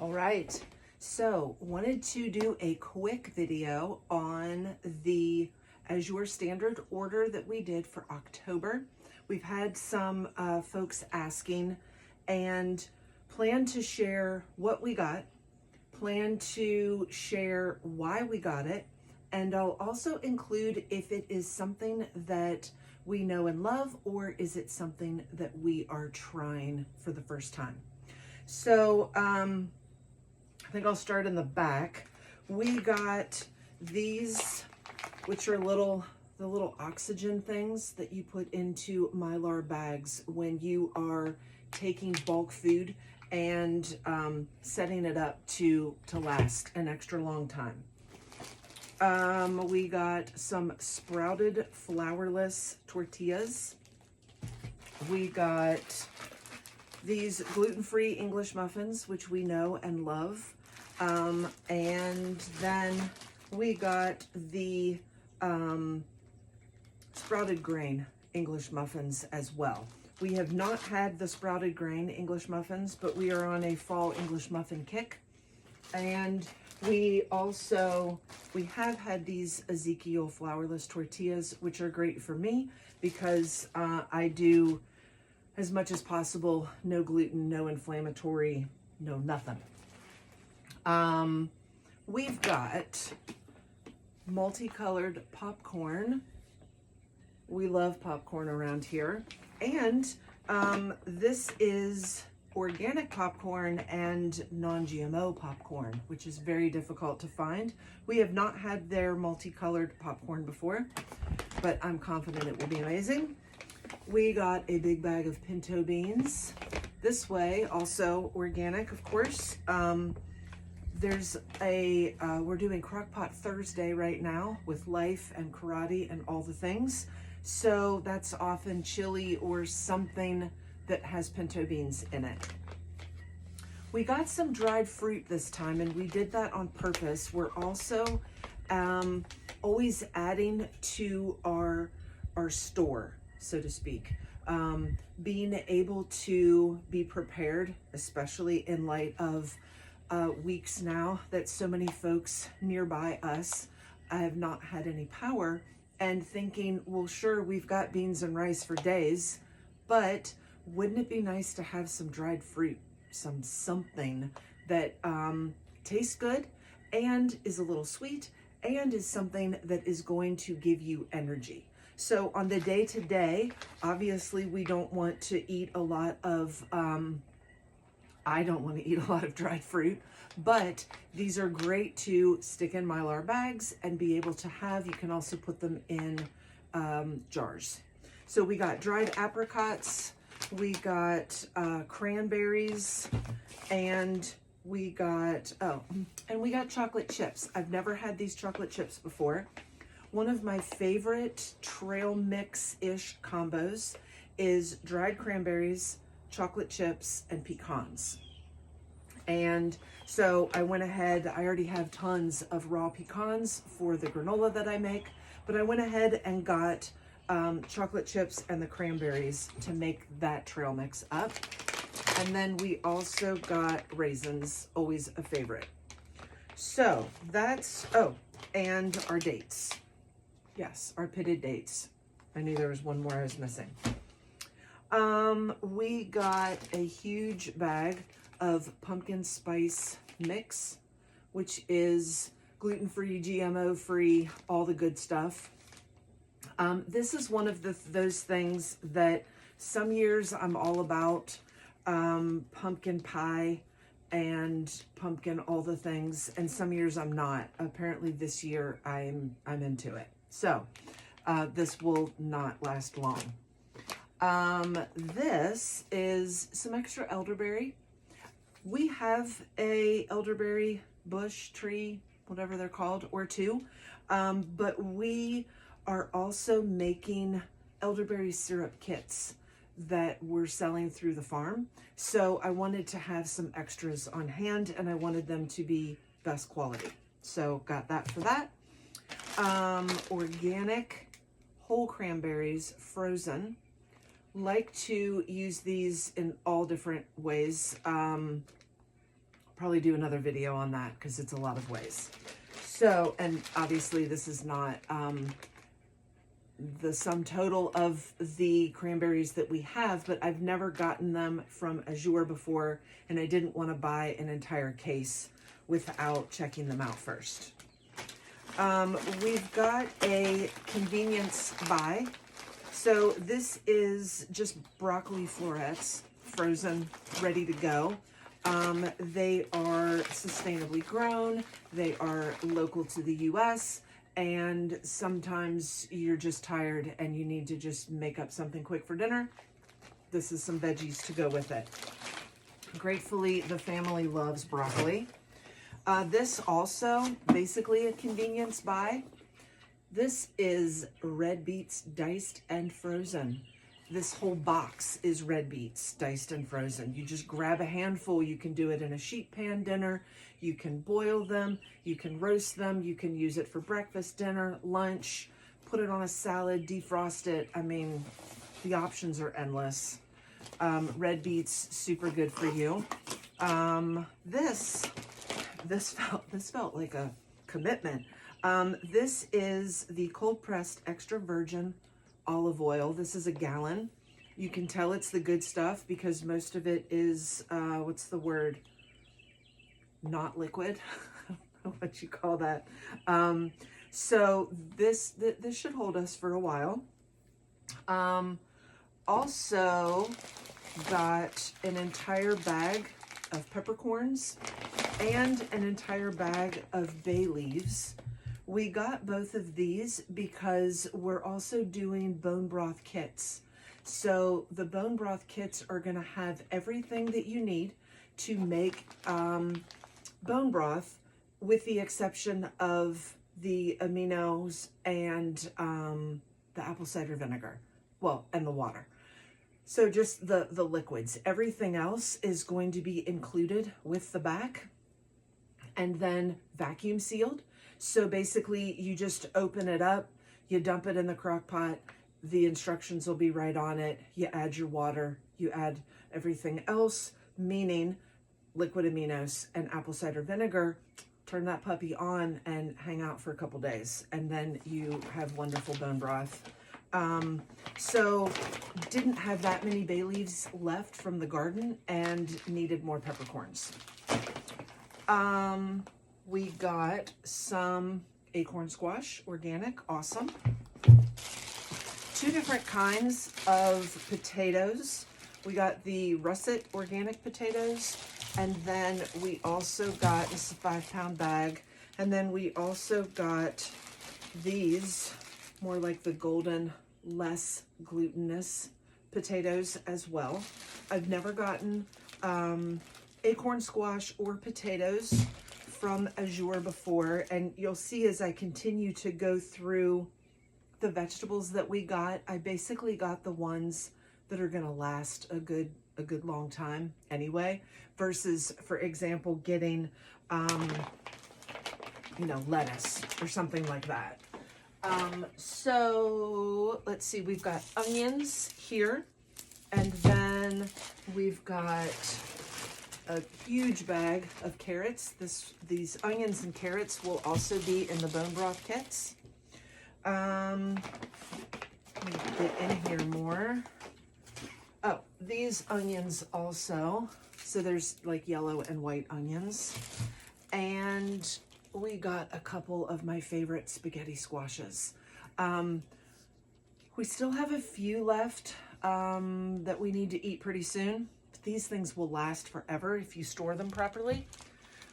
All right, so wanted to do a quick video on the Azure Standard order that we did for October. We've had some folks asking and plan to share what we got, plan to share why we got it, and I'll also include if it is something that we know and love, or is it something that we are trying for the first time. So I think I'll start in the back. We got these, which are the little oxygen things that you put into Mylar bags when you are taking bulk food and setting it up to last an extra long time. We got some sprouted flourless tortillas. We got these gluten-free English muffins, which we know and love. And then we got the sprouted grain English muffins as well. We have not had the sprouted grain English muffins, but we are on a fall English muffin kick. And we have had these Ezekiel flourless tortillas, which are great for me because I do, as much as possible, no gluten, no inflammatory, no nothing. We've got multicolored popcorn. We love popcorn around here. And this is organic popcorn and non-GMO popcorn, which is very difficult to find. We have not had their multicolored popcorn before, but I'm confident it will be amazing. We got a big bag of pinto beans. This way, also organic, of course. We're doing Crockpot Thursday right now with life and karate and all the things. So that's often chili or something that has pinto beans in it. We got some dried fruit this time, and we did that on purpose. We're also always adding to our store, so to speak. Being able to be prepared, especially in light of weeks now that so many folks nearby us have not had any power, and thinking, well, sure, we've got beans and rice for days, but wouldn't it be nice to have some dried fruit, something that tastes good and is a little sweet and is something that is going to give you energy. So on the day-to-day, obviously we don't want to eat a lot of I don't want to eat a lot of dried fruit, but these are great to stick in Mylar bags and be able to have. You can also put them in jars. So we got dried apricots, we got cranberries, and we got chocolate chips. I've never had these chocolate chips before. One of my favorite trail mix-ish combos is dried cranberries, chocolate chips, and pecans. And so I went ahead, I already have tons of raw pecans for the granola that I make, but I went ahead and got chocolate chips and the cranberries to make that trail mix up. And then we also got raisins, always a favorite. So that's, and our dates. Yes, our pitted dates. I knew there was one more I was missing. We got a huge bag of pumpkin spice mix, which is gluten-free, GMO-free, all the good stuff. This is one of those things that some years I'm all about pumpkin pie and pumpkin all the things, and some years I'm not. Apparently this year I'm into it. So this will not last long. This is some extra elderberry. We have a elderberry bush, tree, whatever they're called, or two, but we are also making elderberry syrup kits that we're selling through the farm. So I wanted to have some extras on hand, and I wanted them to be best quality. So got that for that. Organic whole cranberries, frozen. Like to use these in all different ways. probably do another video on that because it's a lot of ways. So, and obviously this is not the sum total of the cranberries that we have, but I've never gotten them from Azure before, and I didn't want to buy an entire case without checking them out first. We've got a convenience buy. So this is just broccoli florets, frozen, ready to go. They are sustainably grown. They are local to the US, and sometimes you're just tired and you need to just make up something quick for dinner. This is some veggies to go with it. Gratefully, the family loves broccoli. This also basically a convenience buy. This is red beets diced and frozen. This whole box is red beets diced and frozen. You just grab a handful. You can do it in a sheet pan dinner. You can boil them. You can roast them. You can use it for breakfast, dinner, lunch, put it on a salad, defrost it. I mean, the options are endless. Red beets, super good for you. This felt like a commitment. This is the cold pressed extra virgin olive oil. This is a gallon. You can tell it's the good stuff because most of it is, what's the word? Not liquid. I don't know what you call that. So this should hold us for a while. Also got an entire bag of peppercorns and an entire bag of bay leaves. We got both of these because we're also doing bone broth kits. So the bone broth kits are going to have everything that you need to make bone broth, with the exception of the aminos and the apple cider vinegar, well, and the water. So just the liquids. Everything else is going to be included with the back and then vacuum sealed. So basically you just open it up, you dump it in the crock pot, the instructions will be right on it. You add your water, you add everything else, meaning liquid aminos and apple cider vinegar. Turn that puppy on and hang out for a couple days, and then you have wonderful bone broth. So didn't have that many bay leaves left from the garden and needed more peppercorns. We got some acorn squash, organic, awesome. 2 different kinds of potatoes. We got the russet organic potatoes, and then we also got, this is a 5-pound bag, and then we also got these, more like the golden, less glutinous potatoes as well. I've never gotten acorn squash or potatoes from Azure before, and you'll see as I continue to go through the vegetables that we got, I basically got the ones that are gonna last a good long time anyway, versus, for example, getting lettuce or something like that. So let's see, we've got onions here, and then we've got a huge bag of carrots. These onions and carrots will also be in the bone broth kits. Let me get in here more. Oh, these onions also. So there's like yellow and white onions. And we got a couple of my favorite spaghetti squashes. We still have a few left that we need to eat pretty soon. These things will last forever if you store them properly,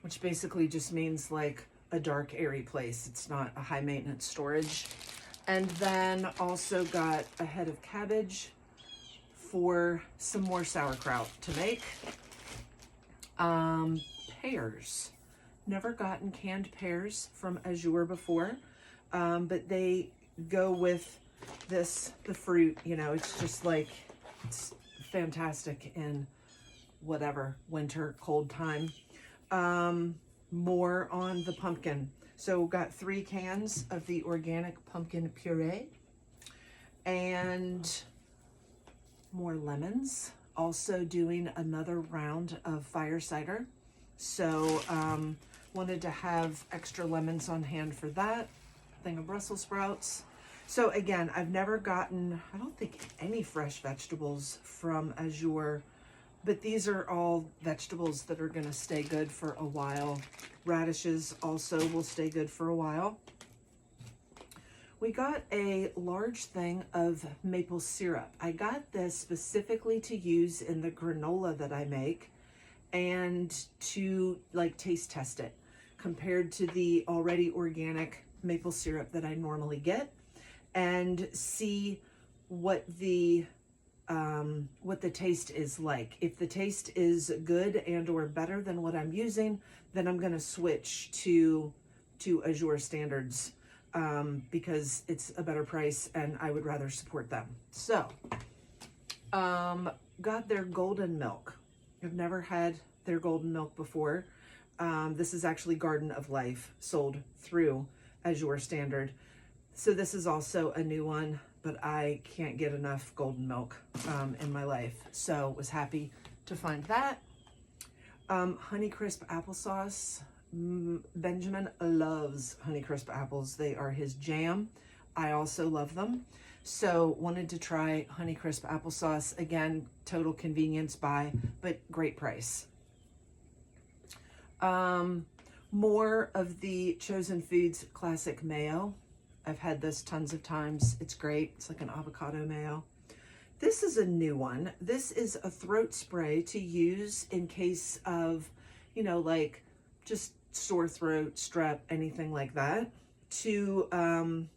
which basically just means like a dark, airy place. It's not a high maintenance storage. And then also got a head of cabbage for some more sauerkraut to make. Pears. Never gotten canned pears from Azure before, but they go with this, the fruit, it's just like, it's fantastic in whatever winter cold time. More on the pumpkin. So got 3 cans of the organic pumpkin puree and more lemons. Also doing another round of fire cider. So wanted to have extra lemons on hand for that. Thing of Brussels sprouts. So again, I've never gotten, I don't think, any fresh vegetables from Azure, but these are all vegetables that are going to stay good for a while. Radishes also will stay good for a while. We got a large thing of maple syrup. I got this specifically to use in the granola that I make and to like taste test it compared to the already organic maple syrup that I normally get, and see what the taste is like. If the taste is good and or better than what I'm using, then I'm going to switch to Azure Standards because it's a better price and I would rather support them. So got their golden milk. I've never had their golden milk before. This is actually Garden of Life, sold through Azure Standard. So this is also a new one, but I can't get enough golden milk in my life. So was happy to find that. Honeycrisp applesauce. Benjamin loves Honeycrisp apples. They are his jam. I also love them. So wanted to try Honeycrisp applesauce. Again, total convenience buy, but great price. More of the Chosen Foods classic mayo. I've had this tons of times. It's great. It's like an avocado mayo. This is a new one. This is a throat spray to use in case of, you know, like just sore throat, strep, anything like that, to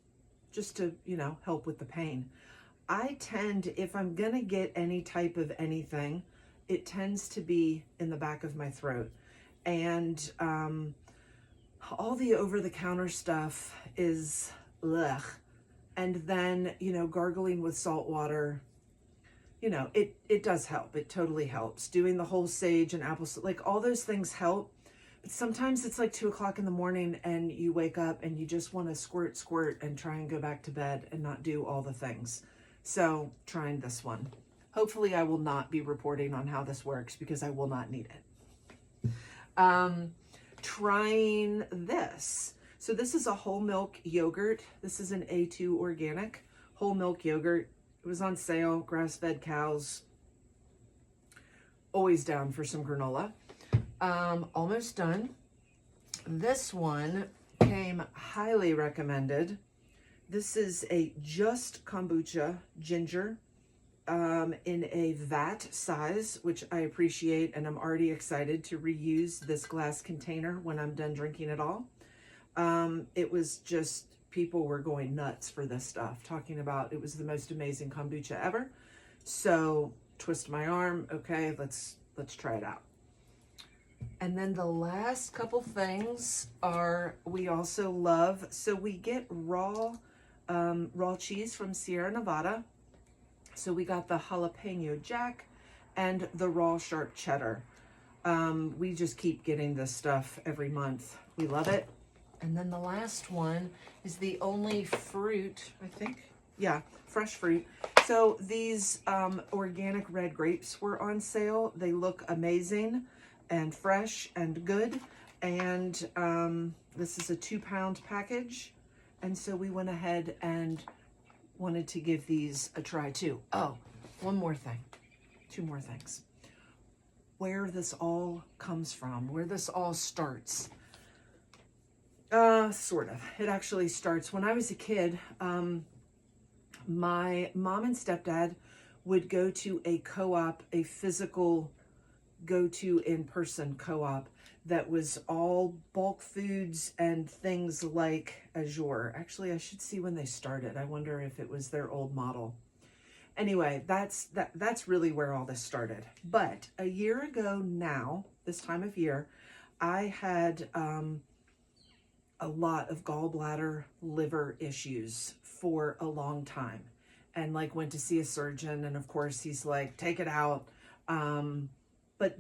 just to, you know, help with the pain. I tend, if I'm gonna get any type of anything, it tends to be in the back of my throat. And all the over-the-counter stuff is ugh. And then, you know, gargling with salt water, you know, it does help. It totally helps. Doing the whole sage and apple, like all those things help. But sometimes it's like 2 o'clock in the morning and you wake up and you just want to squirt and try and go back to bed and not do all the things. So trying this one. Hopefully I will not be reporting on how this works because I will not need it. Trying this. So this is a whole milk yogurt. This is an A2 organic whole milk yogurt. It was on sale, grass-fed cows. Always down for some granola. Almost done. This one came highly recommended. This is a just kombucha ginger in a vat size, which I appreciate, and I'm already excited to reuse this glass container when I'm done drinking it all. It was just, people were going nuts for this stuff, talking about it was the most amazing kombucha ever. So twist my arm. Okay, let's try it out. And then the last couple things are, we also love, so we get raw cheese from Sierra Nevada. So we got the jalapeno jack and the raw sharp cheddar. We just keep getting this stuff every month. We love it. And then the last one is the only fruit, I think. Yeah, fresh fruit. So these organic red grapes were on sale. They look amazing and fresh and good. And this is a 2-pound package. And so we went ahead and wanted to give these a try too. Oh, one more thing. 2 more things. Where this all comes from, where this all starts. Sort of. It actually starts when I was a kid. My mom and stepdad would go to a co-op, a physical go-to in-person co-op that was all bulk foods and things like Azure. Actually, I should see when they started. I wonder if it was their old model. Anyway, that's really where all this started. But a year ago now, this time of year, I had a lot of gallbladder liver issues for a long time, and like went to see a surgeon, and of course he's like, take it out. But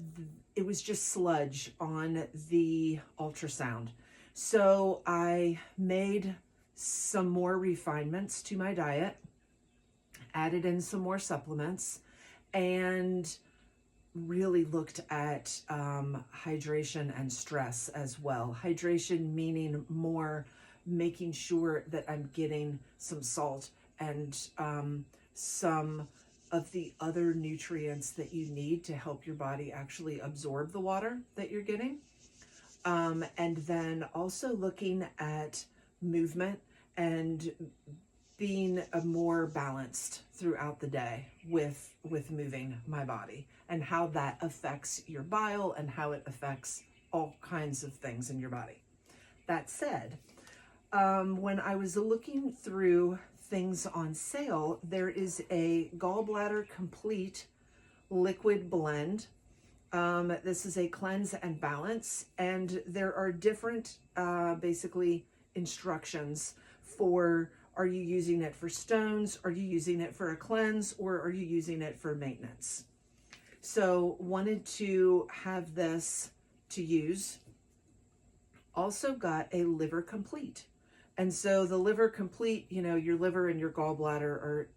it was just sludge on the ultrasound. So I made some more refinements to my diet, added in some more supplements, and really looked at hydration and stress as well. Hydration meaning more making sure that I'm getting some salt and some of the other nutrients that you need to help your body actually absorb the water that you're getting. And then also looking at movement and being more balanced throughout the day with moving my body and how that affects your bile and how it affects all kinds of things in your body. That said, when I was looking through things on sale, there is a Gallbladder Complete liquid blend. This is a cleanse and balance, and there are different basically instructions for, are you using it for stones, are you using it for a cleanse, or are you using it for maintenance? So wanted to have this to use. Also got a liver complete. And so the liver complete, you know, your liver and your gallbladder are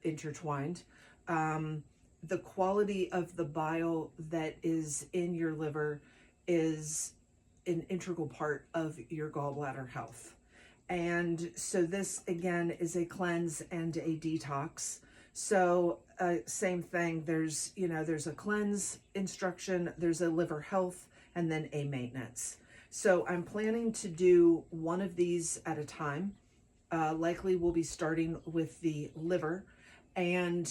intertwined. The quality of the bile that is in your liver is an integral part of your gallbladder health. And so this again is a cleanse and a detox. So same thing, there's a cleanse instruction, there's a liver health, and then a maintenance. So I'm planning to do one of these at a time. Likely we'll be starting with the liver, and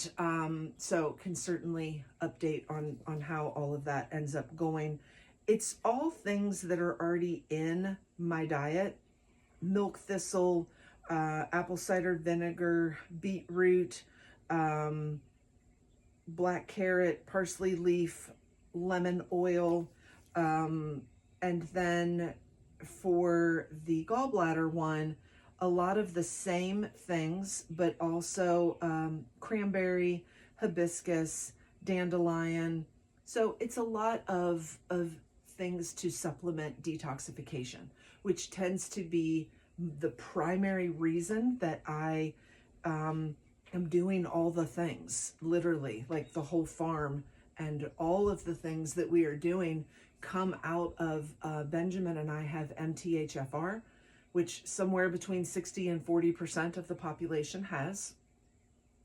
so can certainly update on how all of that ends up going. It's all things that are already in my diet: milk thistle, apple cider vinegar, beetroot, black carrot, parsley leaf, lemon oil, and then for the gallbladder one, a lot of the same things, but also cranberry, hibiscus, dandelion. So it's a lot of things to supplement detoxification, which tends to be the primary reason that I am doing all the things, literally, like the whole farm and all of the things that we are doing come out of Benjamin and I have MTHFR, which somewhere between 60 and 40% of the population has.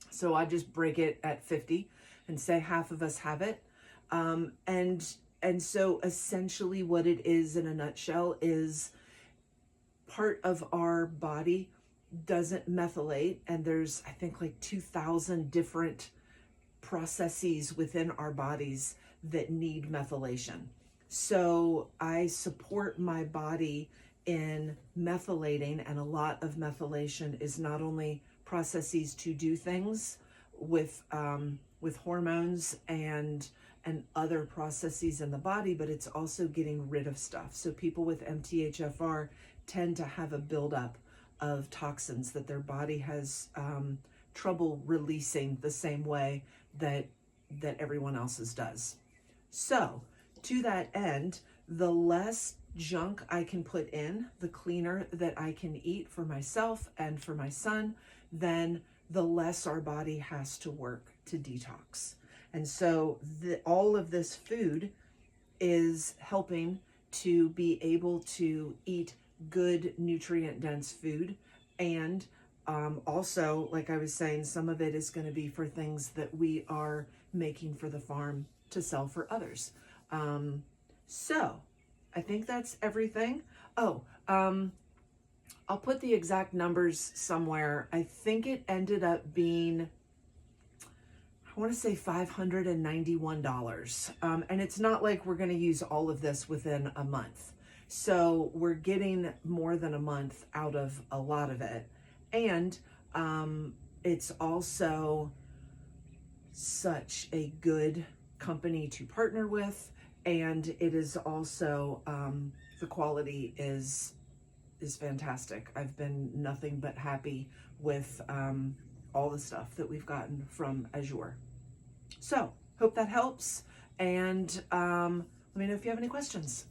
So I just break it at 50 and say half of us have it. And so essentially what it is in a nutshell is part of our body doesn't methylate, and there's, I think, like 2,000 different processes within our bodies that need methylation. So I support my body in methylating, and a lot of methylation is not only processes to do things with hormones and other processes in the body, but it's also getting rid of stuff. So people with MTHFR tend to have a buildup of toxins that their body has trouble releasing the same way that everyone else's does. So to that end, the less junk I can put in, the cleaner that I can eat for myself and for my son, then the less our body has to work to detox. And so all of this food is helping to be able to eat good nutrient-dense food. And also, like I was saying, some of it is going to be for things that we are making for the farm to sell for others. So I think that's everything. Oh, I'll put the exact numbers somewhere. I think it ended up being, I want to say $591. And it's not like we're going to use all of this within a month. So we're getting more than a month out of a lot of it. And it's also such a good company to partner with. And it is also, the quality is fantastic. I've been nothing but happy with all the stuff that we've gotten from Azure. So hope that helps. And let me know if you have any questions.